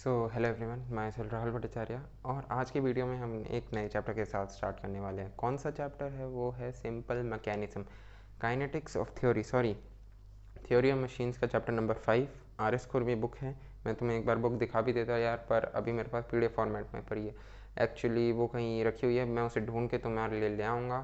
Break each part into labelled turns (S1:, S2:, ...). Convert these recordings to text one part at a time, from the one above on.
S1: Hello everyone, मैं cell Rahul Bhattacharya और आज की वीडियो में हम एक नए चैप्टर के साथ स्टार्ट करने वाले हैं। कौन सा चैप्टर है? वो है simple mechanism, kinetics of theory of machines का चैप्टर नंबर 5। RS खुरमी बुक है। मैं तुम्हें एक बार बुक दिखा भी देता यार, पर अभी मेरे पास PDF फॉर्मेट में पड़ी है। एक्चुअली वो कहीं रखी हुई है, मैं उसे ढूंढ के तुम्हारे लिए ले आऊँगा।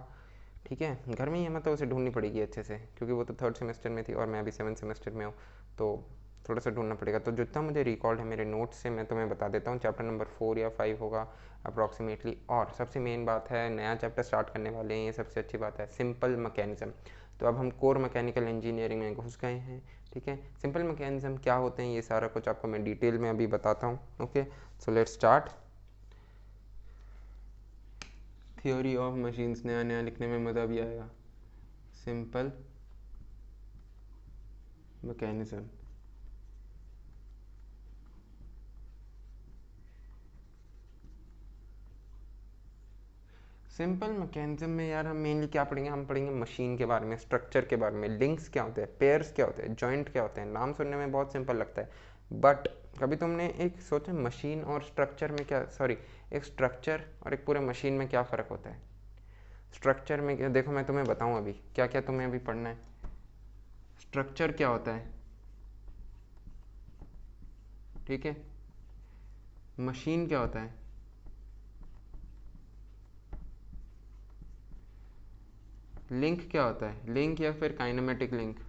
S1: ठीक है, घर में ही है, मतलब उसे ढूंढनी पड़ेगी अच्छे से, क्योंकि वो तो 3rd सेमेस्टर में थी और मैं अभी 7th सेमेस्टर में हूँ, तो थोड़ा सा ढूंढना पड़ेगा। तो जितना मुझे रिकॉर्ड है मेरे नोट्स से मैं तुम्हें बता देता हूँ। चैप्टर नंबर 4 या 5 होगा अप्रॉक्सीमेटली। और सबसे मेन बात है, नया चैप्टर स्टार्ट करने वाले हैं, ये सबसे अच्छी बात है, सिंपल मैकेनिज्म। तो अब हम कोर मैकेनिकल इंजीनियरिंग में घुस गए हैं। ठीक है, सिंपल मैकेनिज्म क्या होते हैं ये सारा कुछ आपको मैं डिटेल में अभी बताता हूँ। Okay, so let's start. Theory of machines, नया नया लिखने में मज़ा भी आएगा। सिंपल मैकेनिज्म, सिंपल मैकेनिज्म में यार हम मेनली क्या पढ़ेंगे? हम पढ़ेंगे मशीन के बारे में, स्ट्रक्चर के बारे में, लिंक्स क्या होते हैं, पेयर्स क्या होते हैं, जॉइंट क्या होते हैं। नाम सुनने में बहुत सिंपल लगता है, बट कभी तुमने एक सोचा मशीन और स्ट्रक्चर में क्या, एक स्ट्रक्चर और एक पूरे मशीन में क्या फ़र्क होता है? स्ट्रक्चर में क्या, देखो मैं तुम्हें बताऊँ अभी क्या क्या तुम्हें अभी पढ़ना है। स्ट्रक्चर क्या होता है, ठीक है। मशीन क्या होता है, लिंक क्या होता है, लिंक या फिर काइनेमेटिक लिंक,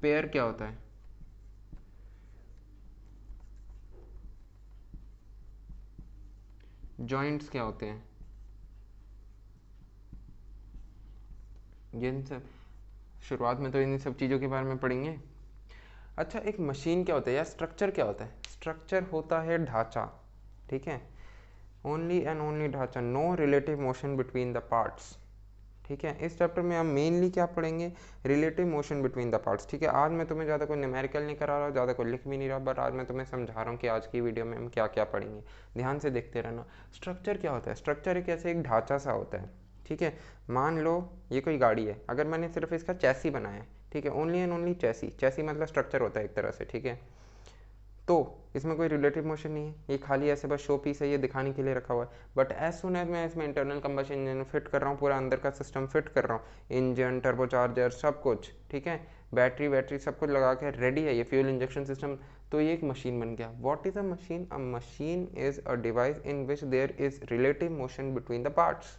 S1: पेयर क्या होता है, जॉइंट्स क्या होते हैं। ये इन सब शुरुआत में तो इन सब चीज़ों के बारे में पढ़ेंगे। अच्छा, एक मशीन क्या होता है या स्ट्रक्चर क्या होता है? स्ट्रक्चर होता है ढांचा, ठीक है। ओनली एंड ओनली ढांचा, no relative motion between the parts. ठीक है, इस चैप्टर में हम मेनली क्या पढ़ेंगे? Relative motion between the parts. ठीक है, आज मैं तुम्हें ज़्यादा कोई न्यूमेरिकल नहीं करा रहा, ज़्यादा कोई लिख भी नहीं रहा, बट आज मैं तुम्हें समझा रहा हूँ कि आज की वीडियो में हम क्या क्या पढ़ेंगे। ध्यान से देखते रहना। स्ट्रक्चर क्या होता है? स्ट्रक्चर एक ऐसे एक ढांचा सा होता है, ठीक है। मान लो ये कोई गाड़ी है, अगर मैंने सिर्फ इसका चैसी बनाया है, ठीक है, only and only chassis, chassis मतलब स्ट्रक्चर होता है एक तरह से, ठीक है। तो इसमें कोई रिलेटिव मोशन नहीं है, ये खाली ऐसे बस शो पीस है, ये दिखाने के लिए रखा हुआ है। बट एज सुन एज मैं इसमें इंटरनल कंबशन इंजन फिट कर रहा हूँ, पूरा अंदर का सिस्टम फिट कर रहा हूँ, इंजन, टर्बोचार्जर, सब कुछ, ठीक है, बैटरी सब कुछ लगा के रेडी है, ये फ्यूल इंजेक्शन सिस्टम, तो ये एक मशीन बन गया। What is a machine? A machine is a device in which there is relative motion between the parts,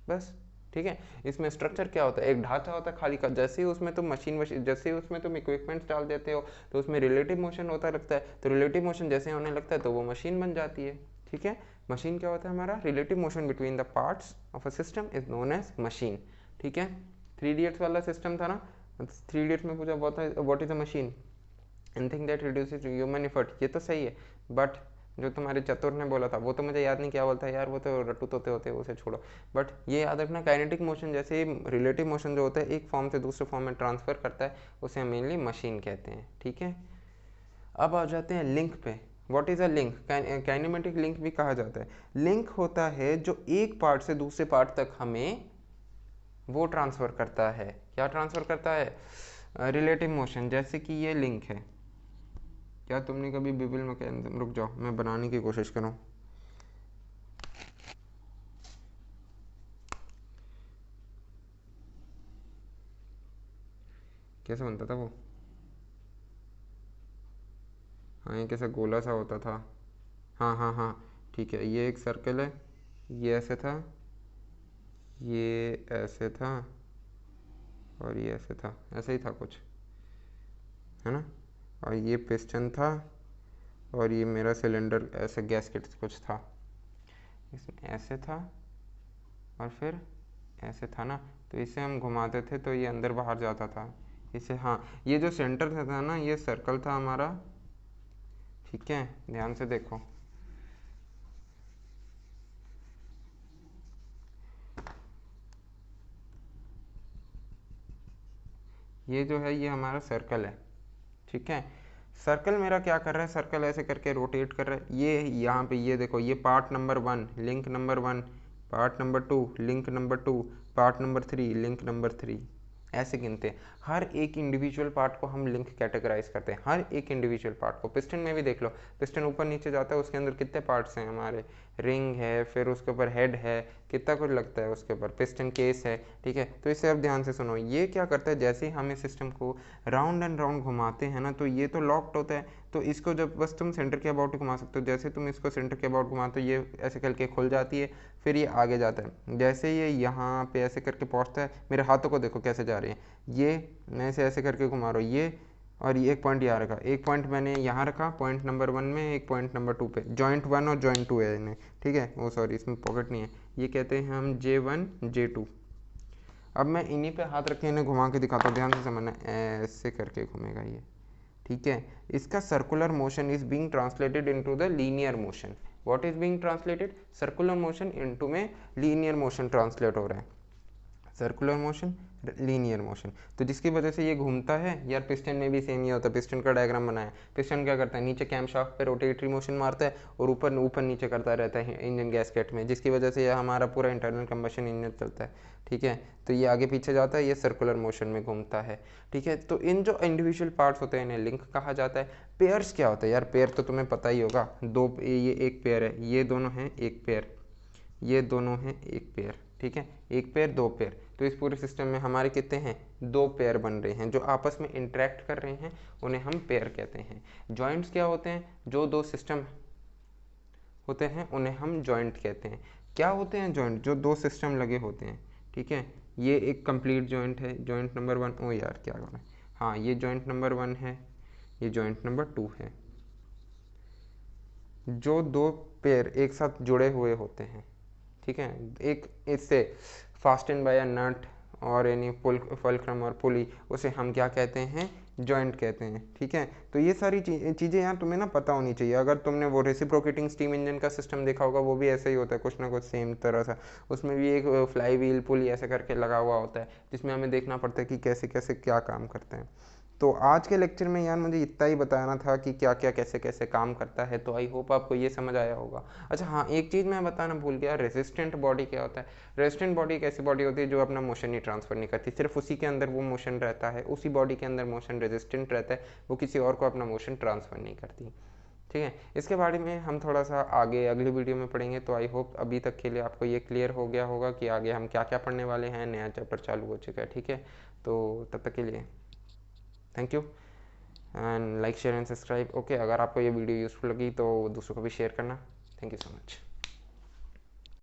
S1: बस। ठीक है, इसमें स्ट्रक्चर क्या होता है? एक ढांचा होता है खाली का, जैसे ही उसमें तुम जैसे ही उसमें तुम इक्विपमेंट्स डाल देते हो तो उसमें रिलेटिव मोशन होता लगता है, तो रिलेटिव मोशन जैसे होने लगता है तो वो मशीन बन जाती है। ठीक है, मशीन क्या होता है हमारा? Relative motion between the parts of a system is known as machine. ठीक है, 3 इडियट्स वाला सिस्टम था ना, 3 इडियट्स में पूछा what is a machine, anything that reduces human effort, ये तो सही है, बट जो तुम्हारे चतुर ने बोला था वो तो मुझे याद नहीं क्या बोलता यार, वो तो रट्टू तोते होते, उसे छोड़ो। बट ये याद रखना, काइनेटिक मोशन जैसे रिलेटिव मोशन जो होता है एक फॉर्म से दूसरे फॉर्म में ट्रांसफर करता है, उसे हम मेनली मशीन कहते हैं। ठीक है, अब आ जाते हैं लिंक पे। What is a link? Kinematic link भी कहा जाता है। लिंक होता है जो एक पार्ट से दूसरे पार्ट तक हमें वो ट्रांसफ़र करता है। क्या ट्रांसफ़र करता है? Relative motion. जैसे कि ये लिंक है, क्या तुमने कभी बिबल मैकेनिज्म, रुक जाओ मैं बनाने की कोशिश करूँ, कैसे बनता था वो? हाँ, ये कैसे गोला सा होता था। हाँ हाँ हाँ, ठीक है, ये एक सर्कल है, ये ऐसे था, ये ऐसे था, और ये ऐसे था, ऐसे ही था कुछ, है ना। और ये पिस्टन था, और ये मेरा सिलेंडर ऐसे गैसकेट कुछ था, इसमें ऐसे था, और फिर ऐसे था ना, तो इसे हम घुमाते थे तो ये अंदर बाहर जाता था इसे। हाँ, ये जो सेंटर था ना, ये सर्कल था हमारा, ठीक है, ध्यान से देखो, ये जो है ये हमारा सर्कल है, ठीक है। सर्कल मेरा क्या कर रहा है? सर्कल ऐसे करके रोटेट कर रहा है। ये यहाँ पे ये देखो, ये part number 1, link number 1, part number 2, link number 2, part number 3, link number 3, ऐसे गिनते हैं। हर एक इंडिविजुअल पार्ट को हम लिंक कैटेगराइज करते हैं, हर एक इंडिविजुअल पार्ट को। पिस्टन में भी देख लो, पिस्टन ऊपर नीचे जाता है, उसके अंदर कितने पार्ट्स हैं हमारे, रिंग है, फिर उसके ऊपर हेड है, कितना कुछ लगता है उसके ऊपर, पिस्टन केस है, ठीक है। तो इसे अब ध्यान से सुनो, ये क्या करता है, जैसे ही हम इस सिस्टम को राउंड एंड राउंड घुमाते हैं ना, तो ये तो लॉक्ड होता है, तो इसको जब बस तुम सेंटर के अबाउट घुमा सकते हो, जैसे तुम इसको सेंटर के अबाउट घुमाते हो ये ऐसे करके खुल जाती है, फिर ये आगे जाता है। जैसे ये यहाँ पे ऐसे करके पहुँचता है, मेरे हाथों को देखो कैसे जा रहे हैं, ये मैं इसे ऐसे करके घुमा रहा हूँ, ये और ये एक पॉइंट यहाँ रखा, एक पॉइंट मैंने यहाँ रखा पॉइंट नंबर 1 में, एक पॉइंट नंबर 2 पे, जॉइंट 1 और जॉइंट 2 है इन्हें, ठीक है। वो सॉरी, इसमें पॉकेट नहीं है, ये कहते हैं हम J1 J2। अब मैं इन्हीं पे हाथ रख के इन्हें घुमा के दिखाता हूँ, ध्यान से समझना, ऐसे करके घूमेगा ये, ठीक है। इसका circular motion is being translated into the linear motion. What is being translated? Circular motion into में लीनियर मोशन ट्रांसलेट हो रहा है, सर्कुलर मोशन, लीनियर मोशन। तो जिसकी वजह से ये घूमता है यार। पिस्टन में भी सेम ही होता है, पिस्टन का डायग्राम बनाया है। पिस्टन क्या करता है, नीचे कैमशाफ्ट पे रोटेटरी मोशन मारता है और ऊपर ऊपर नीचे करता रहता है इंजन गैसकेट में, जिसकी वजह से ये हमारा पूरा इंटरनल कंबशन इंजन चलता है, ठीक है। तो ये आगे पीछे जाता है, ये सर्कुलर मोशन में घूमता है, ठीक है। तो इन जो इंडिविजुअल पार्ट्स होते हैं इन्हें लिंक कहा जाता है। पेयर्स क्या होता है यार, पेयर तो तुम्हें पता ही होगा, दो, ये एक पेयर है, ये दोनों हैं एक पेयर, ये दोनों हैं एक पेयर, ठीक है। एक पेयर, दो पेयर, तो इस पूरे सिस्टम में हमारे कितने हैं, दो पेयर बन रहे हैं जो आपस में इंटरेक्ट कर रहे हैं, उन्हें हम पेयर कहते हैं। जॉइंट्स क्या होते हैं, जो दो सिस्टम होते हैं उन्हें हम जॉइंट कहते हैं। क्या होते हैं जॉइंट, जो दो सिस्टम लगे होते हैं, ठीक है। ये एक कंप्लीट जॉइंट है, जॉइंट नंबर 1, ओ यार क्या कर रहा है, हाँ ये जॉइंट नंबर 1 है, ये जॉइंट नंबर 2 है। जो दो पेयर एक साथ जुड़े हुए होते हैं, ठीक है, एक इससे फास्टन बाय अ नट और यानी फुलक्रम और पुली, उसे हम क्या कहते हैं, जॉइंट कहते हैं, ठीक है। तो ये सारी चीज़ें यार तुम्हें ना पता होनी चाहिए। अगर तुमने वो रेसिप्रोकेटिंग स्टीम इंजन का सिस्टम देखा होगा, वो भी ऐसा ही होता है, कुछ ना कुछ सेम तरह सा। उसमें भी एक फ्लाई व्हील पुली ऐसे करके लगा हुआ होता है, जिसमें हमें देखना पड़ता है कि कैसे कैसे क्या काम करते हैं। तो आज के लेक्चर में यार मुझे इतना ही बताना था कि क्या क्या कैसे कैसे काम करता है, तो आई होप आपको ये समझ आया होगा। अच्छा हाँ, एक चीज़ मैं बताना भूल गया, रेजिस्टेंट बॉडी क्या होता है। रेजिस्टेंट बॉडी एक ऐसी बॉडी होती है जो अपना मोशन ही ट्रांसफर नहीं करती, सिर्फ उसी के अंदर वो मोशन रहता है, उसी बॉडी के अंदर मोशन रेजिस्टेंट रहता है, वो किसी और को अपना मोशन ट्रांसफ़र नहीं करती, ठीक है। इसके बारे में हम थोड़ा सा आगे अगली वीडियो में पढ़ेंगे। तो आई होप अभी तक के लिए आपको ये क्लियर हो गया होगा कि आगे हम क्या क्या पढ़ने वाले हैं, नया चैप्टर चालू हो चुका है, ठीक है। तो तब तक के लिए thank you and like share and subscribe. Okay, अगर आपको ये वीडियो यूज़फुल लगी तो दूसरों को भी शेयर करना। Thank you so much.